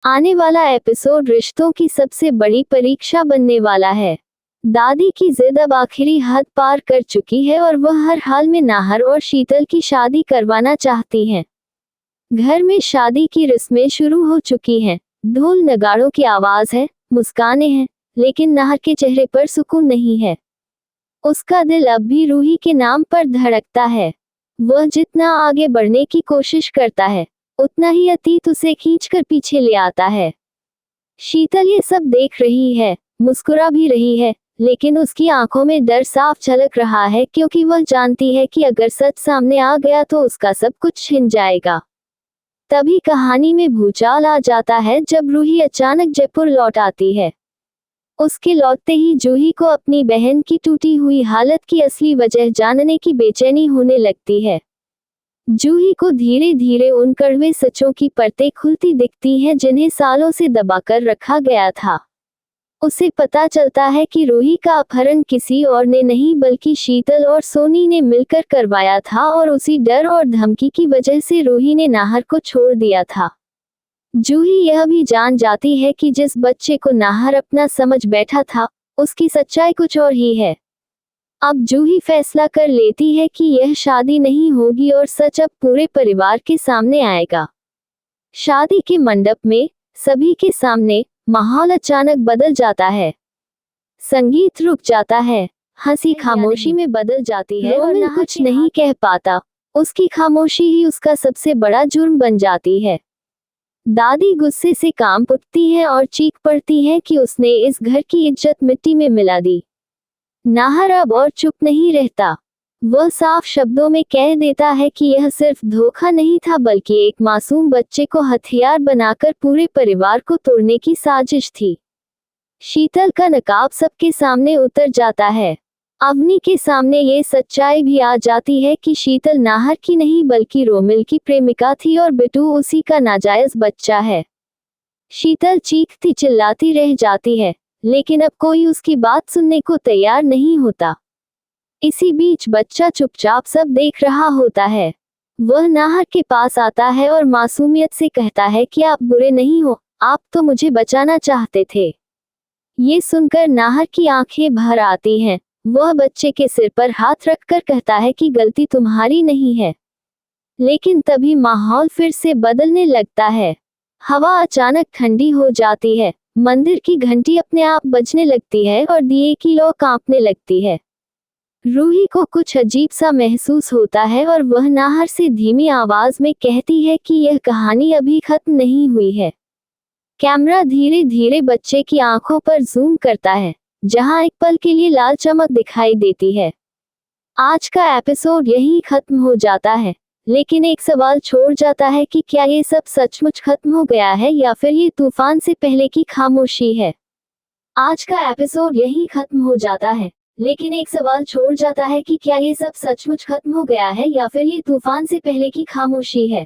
आने वाला एपिसोड रिश्तों की सबसे बड़ी परीक्षा बनने वाला है। दादी की जिद अब आखिरी हद पार कर चुकी है और वह हर हाल में नाहर और शीतल की शादी करवाना चाहती हैं। घर में शादी की रस्में शुरू हो चुकी हैं। ढोल नगाड़ों की आवाज है, मुस्कानें हैं, लेकिन नाहर के चेहरे पर सुकून नहीं है। उसका दिल अब भी रूही के नाम पर धड़कता है। वह जितना आगे बढ़ने की कोशिश करता है, उतना ही अतीत उसे खींचकर पीछे ले आता है। शीतल ये सब देख रही है, मुस्कुरा भी रही है, लेकिन उसकी आंखों में डर साफ झलक रहा है, क्योंकि वह जानती है कि अगर सच सामने आ गया तो उसका सब कुछ छिन जाएगा। तभी कहानी में भूचाल आ जाता है जब रूही अचानक जयपुर लौट आती है। उसके लौटते ही जूही को अपनी बहन की टूटी हुई हालत की असली वजह जानने की बेचैनी होने लगती है। जूही को धीरे धीरे उन कड़वे सच्चों की परतें खुलती दिखती हैं जिन्हें सालों से दबाकर रखा गया था। उसे पता चलता है कि रूही का अपहरण किसी और ने नहीं बल्कि शीतल और सोनी ने मिलकर करवाया था, और उसी डर और धमकी की वजह से रूही ने नाहर को छोड़ दिया था। जूही यह भी जान जाती है कि जिस बच्चे को नाहर अपना समझ बैठा था, उसकी सच्चाई कुछ और ही है। अब जूही फैसला कर लेती है कि यह शादी नहीं होगी और सच अब पूरे परिवार के सामने आएगा। शादी के मंडप में सभी के सामने माहौल अचानक बदल जाता है। संगीत रुक जाता है, हंसी खामोशी में बदल जाती है और ना कुछ नहीं कह पाता। उसकी खामोशी ही उसका सबसे बड़ा जुर्म बन जाती है। दादी गुस्से से कांप उठती है और चीख पड़ती है कि उसने इस घर की इज्जत मिट्टी में मिला दी। नाहर अब और चुप नहीं रहता। वह साफ शब्दों में कह देता है कि यह सिर्फ धोखा नहीं था, बल्कि एक मासूम बच्चे को हथियार बनाकर पूरे परिवार को तोड़ने की साजिश थी। शीतल का नकाब सबके सामने उतर जाता है। अवनी के सामने ये सच्चाई भी आ जाती है कि शीतल नाहर की नहीं बल्कि रोमिल की प्रेमिका थी और बिट्टू उसी का नाजायज बच्चा है। शीतल चीखती चिल्लाती रह जाती है, लेकिन अब कोई उसकी बात सुनने को तैयार नहीं होता। इसी बीच बच्चा चुपचाप सब देख रहा होता है। वह नाहर के पास आता है और मासूमियत से कहता है कि आप बुरे नहीं हो, आप तो मुझे बचाना चाहते थे। ये सुनकर नाहर की आंखें भर आती हैं। वह बच्चे के सिर पर हाथ रखकर कहता है कि गलती तुम्हारी नहीं है। लेकिन तभी माहौल फिर से बदलने लगता है। हवा अचानक ठंडी हो जाती है, मंदिर की घंटी अपने आप बजने लगती है और दिए की लौ कांपने लगती है। रूही को कुछ अजीब सा महसूस होता है और वह नाहर से धीमी आवाज में कहती है कि यह कहानी अभी खत्म नहीं हुई है। कैमरा धीरे धीरे बच्चे की आंखों पर जूम करता है, जहां एक पल के लिए लाल चमक दिखाई देती है। आज का एपिसोड यहीं खत्म हो जाता है, लेकिन एक सवाल छोड़ जाता है कि क्या ये सब सचमुच खत्म हो गया है या फिर ये तूफान से पहले की खामोशी है। आज का एपिसोड यहीं खत्म हो जाता है, लेकिन एक सवाल छोड़ जाता है कि क्या ये सब सचमुच खत्म हो गया है या फिर ये तूफान से पहले की खामोशी है।